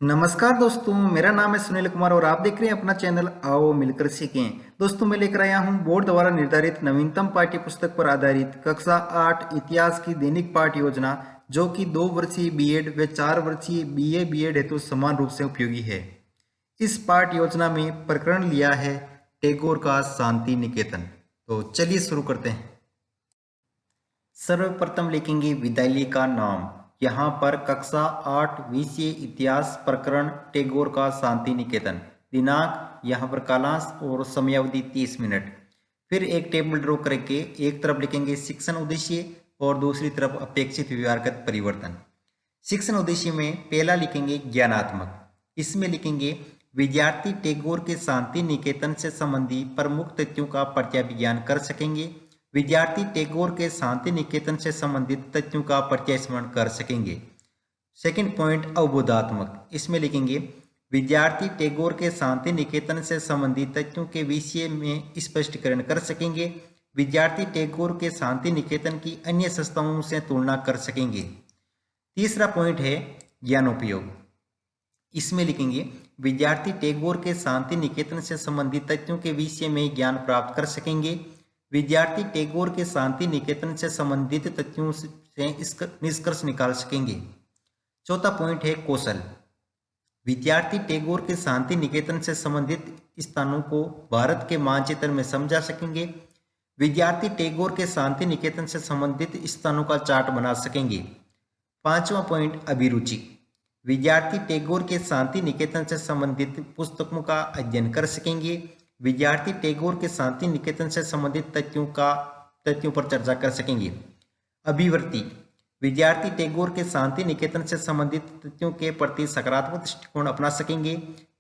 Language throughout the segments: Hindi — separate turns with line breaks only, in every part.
नमस्कार दोस्तों, मेरा नाम है सुनील कुमार और आप देख रहे हैं अपना चैनल आओ मिलकर सीखें। दोस्तों, मैं लेकर आया हूं बोर्ड द्वारा निर्धारित नवीनतम पाठ्य पुस्तक पर आधारित कक्षा 8 इतिहास की दैनिक पाठ योजना, जो कि 2 वर्षीय बीएड व 4 वर्षीय बीए बीएड हेतु समान रूप से उपयोगी है। इस पाठ योजना में प्रकरण लिया है टैगोर का शांति निकेतन। तो चलिए शुरू करते हैं। सर्वप्रथम लिखेंगे विद्यालय का नाम। यहाँ पर कक्षा 8 विषय इतिहास प्रकरण टैगोर का शांति निकेतन। दिनांक यहाँ पर कालांश और समयावधि 30 मिनट। फिर एक टेबल ड्रॉ करके एक तरफ लिखेंगे शिक्षण उद्देश्य और दूसरी तरफ अपेक्षित व्यवहारगत परिवर्तन। शिक्षण उद्देश्य में पहला लिखेंगे ज्ञानात्मक। इसमें लिखेंगे विद्यार्थी टैगोर के शांति निकेतन से संबंधी प्रमुख तथ्यों का प्रत्याभिज्ञान कर सकेंगे। विद्यार्थी टैगोर के शांति निकेतन से संबंधित तथ्यों का प्रत्यय स्मरण कर सकेंगे। सेकंड पॉइंट अवबोधात्मक। इसमें लिखेंगे विद्यार्थी टैगोर के शांति निकेतन से संबंधित तथ्यों के विषय में स्पष्टीकरण कर सकेंगे। विद्यार्थी टैगोर के शांति निकेतन की अन्य संस्थाओं से तुलना कर सकेंगे। तीसरा पॉइंट है ज्ञानोपयोग। इसमें लिखेंगे विद्यार्थी टैगोर के शांति निकेतन से संबंधित तथ्यों के विषय में ज्ञान प्राप्त कर सकेंगे। विद्यार्थी टैगोर के शांति निकेतन से संबंधित तथ्यों से निष्कर्ष निकाल सकेंगे। चौथा पॉइंट है कौशल। विद्यार्थी टैगोर के शांति निकेतन से संबंधित स्थानों को भारत के मानचित्र में समझा सकेंगे। विद्यार्थी टैगोर के शांति निकेतन से संबंधित स्थानों का चार्ट बना सकेंगे। पांचवा पॉइंट अभिरुचि। विद्यार्थी टैगोर के शांति निकेतन से संबंधित पुस्तकों का अध्ययन कर सकेंगे। विद्यार्थी टैगोर के शांति निकेतन से संबंधित तथ्यों पर चर्चा कर सकेंगे। अभिवृत्ति। विद्यार्थी टैगोर के शांति निकेतन से संबंधित तथ्यों के प्रति सकारात्मक दृष्टिकोण अपना सकेंगे।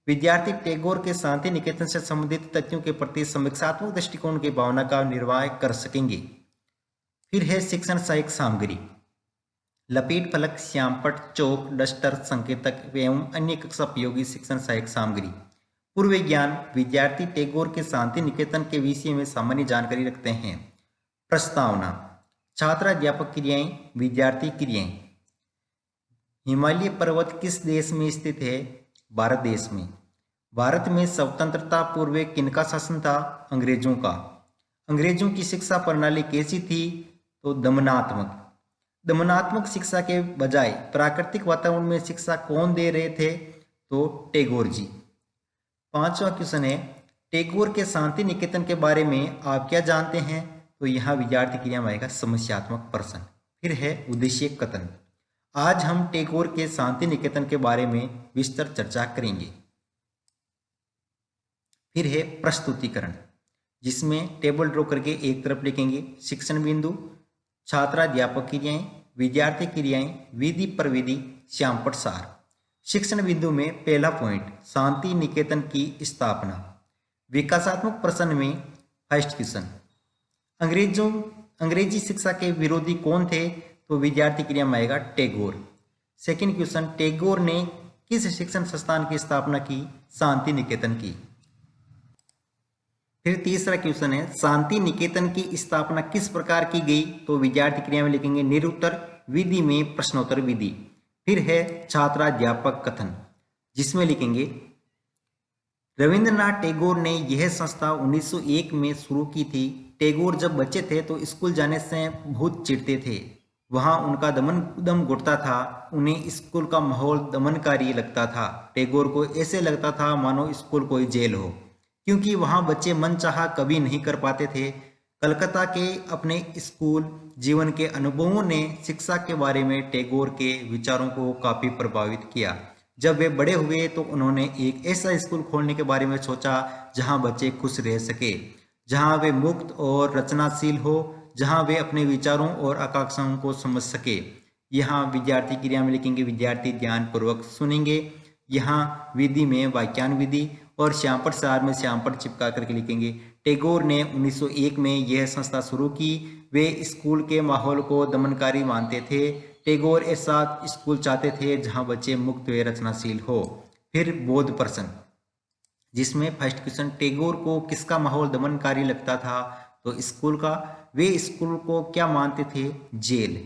विद्यार्थी टैगोर के शांति निकेतन से संबंधित तथ्यों के प्रति समीक्षात्मक दृष्टिकोण की भावना का निर्वाह कर सकेंगे। फिर है शिक्षण सहायक सामग्री। लपेट फलक, श्यामपट, चौक, डस्टर, संकेतक एवं अन्य कक्षा उपयोगी शिक्षण सहायक सामग्री। पूर्व ज्ञान। विद्यार्थी टैगोर के शांति निकेतन के विषय में सामान्य जानकारी रखते हैं। प्रस्तावना। छात्र अध्यापक क्रियाएं, विद्यार्थी क्रियाएं। हिमालय पर्वत किस देश में स्थित है? भारत देश में। भारत में स्वतंत्रता पूर्व किनका शासन था? अंग्रेजों का। अंग्रेजों की शिक्षा प्रणाली कैसी थी? तो दमनात्मक। दमनात्मक शिक्षा के बजाय प्राकृतिक वातावरण में शिक्षा कौन दे रहे थे? तो टैगोर जी। पांचवा क्वेश्चन है टैगोर के शांति निकेतन के बारे में आप क्या जानते हैं? तो यहाँ विद्यार्थी क्रिया में आएगा समस्यात्मक प्रश्न। फिर है उद्देश्य कथन। आज हम टैगोर के शांति निकेतन के बारे में विस्तृत चर्चा करेंगे। फिर है प्रस्तुतिकरण, जिसमें टेबल ड्रॉ करके एक तरफ लिखेंगे शिक्षण बिंदु, छात्राध्यापक क्रियाएं, विद्यार्थी क्रियाएं, विधि प्रविधि, श्यामपट सार। शिक्षण बिंदु में पहला पॉइंट शांति निकेतन की स्थापना। विकासात्मक प्रश्न में फर्स्ट क्वेश्चन अंग्रेजी शिक्षा के विरोधी कौन थे? तो विद्यार्थी क्रिया में आएगा टैगोर। सेकंड क्वेश्चन टैगोर ने किस शिक्षण संस्थान की स्थापना की? शांति निकेतन की। फिर तीसरा क्वेश्चन है शांति निकेतन की स्थापना किस प्रकार की गई? तो विद्यार्थी क्रिया में लिखेंगे निरुत्तर, विधि में प्रश्नोत्तर विधि। फिर है छात्राध्यापक कथन, जिसमें लिखेंगे रविंद्रनाथ टैगोर ने यह संस्था 1901 में शुरू की थी। टैगोर जब बच्चे थे तो स्कूल जाने से बहुत चिढ़ते थे। वहां उनका दम घुटता था। उन्हें स्कूल का माहौल दमनकारी लगता था। टैगोर को ऐसे लगता था मानो स्कूल कोई जेल हो, क्योंकि वहां बच्चे मनचाहा कभी नहीं कर पाते थे। कलकत्ता के अपने स्कूल जीवन के अनुभवों ने शिक्षा के बारे में टैगोर के विचारों को काफी प्रभावित किया। जब वे बड़े हुए तो उन्होंने एक ऐसा स्कूल खोलने के बारे में सोचा जहां बच्चे खुश रह सके, जहां वे मुक्त और रचनाशील हो, जहां वे अपने विचारों और आकांक्षाओं को समझ सके। यहाँ विद्यार्थी क्रिया में लिखेंगे विद्यार्थी ध्यान पूर्वक सुनेंगे। यहाँ विधि में वाक्यान विधि और श्यामपट सार में श्यामपट चिपका करके लिखेंगे टैगोर ने 1901 में यह संस्था शुरू की। वे स्कूल के माहौल को दमनकारी मानते थे। टैगोर ऐसा स्कूल चाहते थे जहां बच्चे मुक्त व रचनाशील हो। फिर बोध प्रश्न, जिसमें फर्स्ट क्वेश्चन टैगोर को किसका माहौल दमनकारी लगता था? तो स्कूल का। वे स्कूल को क्या मानते थे? जेल।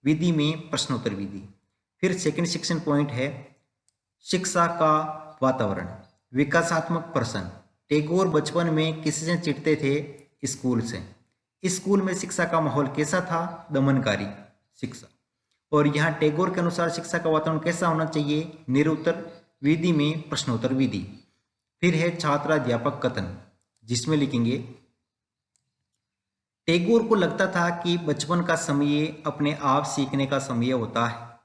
विधि में प्रश्नोत्तर विधि। फिर सेकंड सेक्शन पॉइंट है शिक्षा का वातावरण। विकासात्मक प्रश्न। टैगोर बचपन में किससे चिढ़ते थे? स्कूल से। स्कूल में शिक्षा का माहौल कैसा था? दमनकारी शिक्षा। और यहाँ टैगोर के अनुसार शिक्षा का वातावरण कैसा होना चाहिए? निरुत्तर विधि में प्रश्नोत्तर विधि। फिर है छात्राध्यापक कथन, जिसमें लिखेंगे टैगोर को लगता था कि बचपन का समय अपने आप सीखने का समय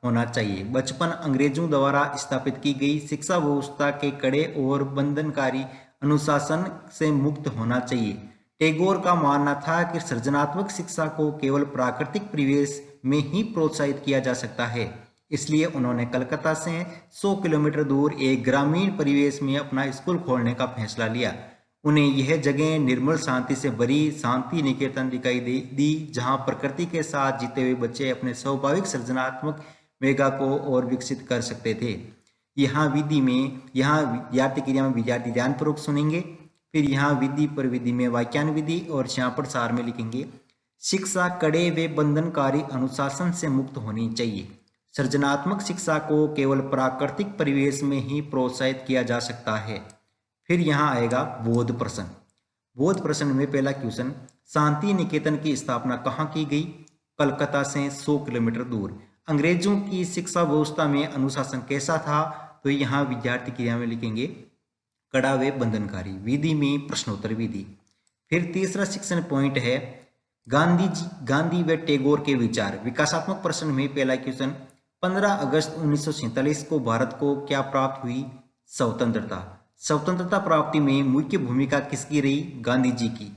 होना चाहिए। बचपन अंग्रेजों द्वारा स्थापित की गई शिक्षा व्यवस्था के कड़े और बंधनकारी अनुशासन से मुक्त होना चाहिए। टैगोर का मानना था कि सृजनात्मक शिक्षा को केवल प्राकृतिक परिवेश में ही प्रोत्साहित किया जा सकता है। इसलिए उन्होंने कलकत्ता से 100 किलोमीटर दूर एक ग्रामीण परिवेश में अपना स्कूल खोलने का फैसला लिया। उन्हें यह जगह निर्मल शांति से भरी शांति निकेतन दिखाई दी, जहां प्रकृति के साथ जीते हुए बच्चे अपने स्वाभाविक सृजनात्मक मेगा को और विकसित कर सकते थे। यहाँ विद्यार्थी क्रिया में विद्यार्थी ध्यानपूर्वक सुनेंगे। फिर यहाँ विधि पर विधि में वाक्यान विधि और श्यामपट सार में लिखेंगे शिक्षा कड़े व बंधनकारी अनुशासन से मुक्त होनी चाहिए। सृजनात्मक शिक्षा को केवल प्राकृतिक परिवेश में ही प्रोत्साहित किया जा सकता है। फिर यहाँ आएगा बोध प्रश्न। बोध प्रश्न में पहला क्वेश्चन, शांति निकेतन की स्थापना कहाँ की गई? कलकत्ता से 100 किलोमीटर दूर। अंग्रेजों की शिक्षा व्यवस्था में अनुशासन कैसा था? तो यहाँ विद्यार्थी क्रिया में लिखेंगे कड़ा व बंधनकारी। विधि में प्रश्नोत्तर विधि। फिर तीसरा शिक्षण पॉइंट है गांधी व टैगोर के विचार। विकासात्मक प्रश्न में पहला क्वेश्चन, 15 अगस्त 1947 को भारत को क्या प्राप्त हुई? स्वतंत्रता। स्वतंत्रता प्राप्ति में मुख्य भूमिका किसकी रही? गांधी जी की।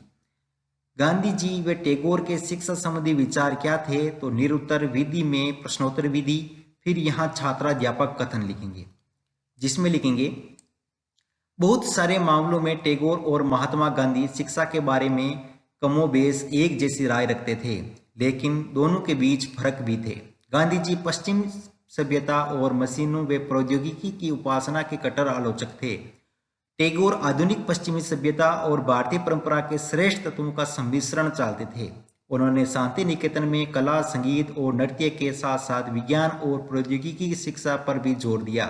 गांधी जी व टैगोर के शिक्षा संबंधी विचार क्या थे? तो निरुत्तर विधि में प्रश्नोत्तर विधि। फिर यहाँ छात्राध्यापक कथन लिखेंगे, जिसमें लिखेंगे बहुत सारे मामलों में टैगोर और महात्मा गांधी शिक्षा के बारे में कमोबेश एक जैसी राय रखते थे, लेकिन दोनों के बीच फर्क भी थे। गांधी जी पश्चिम सभ्यता और मशीनों व प्रौद्योगिकी की उपासना के कट्टर आलोचक थे। टैगोर आधुनिक पश्चिमी सभ्यता और भारतीय परंपरा के श्रेष्ठ तत्वों का सम्मिश्रण चाहते थे। उन्होंने शांति निकेतन में कला, संगीत और नृत्य के साथ साथ विज्ञान और प्रौद्योगिकी की शिक्षा पर भी जोर दिया।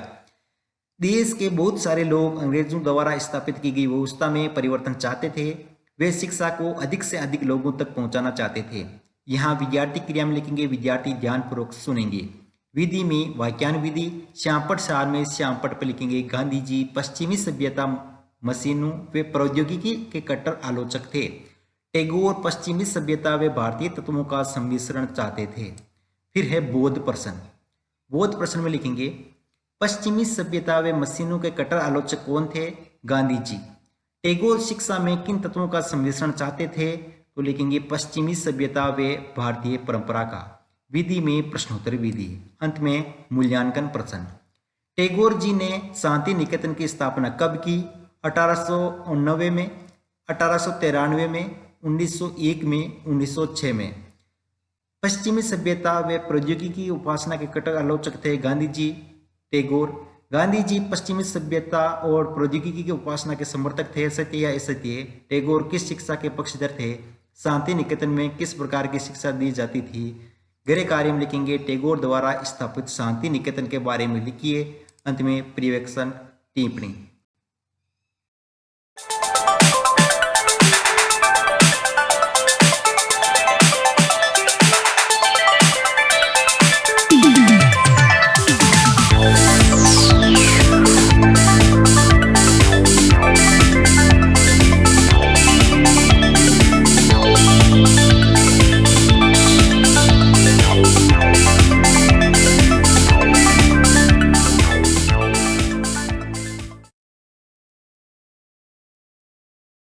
देश के बहुत सारे लोग अंग्रेजों द्वारा स्थापित की गई व्यवस्था में परिवर्तन चाहते थे। वे शिक्षा को अधिक से अधिक लोगों तक पहुंचाना चाहते थे। यहाँ विद्यार्थी क्रिया में लिखेंगे विद्यार्थी ध्यानपूर्वक सुनेंगे। विधि में वाक्यान विधि। श्यामपट सार में श्यामपट पर लिखेंगे गांधी जी पश्चिमी सभ्यता, मशीनों व प्रौद्योगिकी के कट्टर आलोचक थे। टैगोर पश्चिमी सभ्यता व भारतीय तत्वों का सम्मिश्रण चाहते थे। फिर है बोध प्रश्न। बोध प्रश्न में लिखेंगे पश्चिमी सभ्यता व मशीनों के कट्टर आलोचक कौन थे? गांधी जी। टैगोर शिक्षा में किन तत्वों का सम्मिश्रण चाहते थे? तो लिखेंगे पश्चिमी सभ्यता व भारतीय परंपरा का। विधि में प्रश्नोत्तर विधि। अंत में मूल्यांकन प्रश्न। टैगोर जी ने शांति निकेतन की स्थापना कब की? 1890 में, 1893 में, 1901 में, 1906 में। पश्चिमी सभ्यता व प्रौद्योगिकी की उपासना के कट्टर आलोचक थे गांधी जी, टैगोर। गांधी जी पश्चिमी सभ्यता और प्रौद्योगिकी की उपासना के समर्थक थे, सत्य या असत्य? टैगोर किस शिक्षा के पक्षधर थे? शांति निकेतन में किस प्रकार की शिक्षा दी जाती थी? गृह कार्य में लिखेंगे टैगोर द्वारा स्थापित शांति निकेतन के बारे में लिखिए। अंत में पर्यवेक्षण टिप्पणी।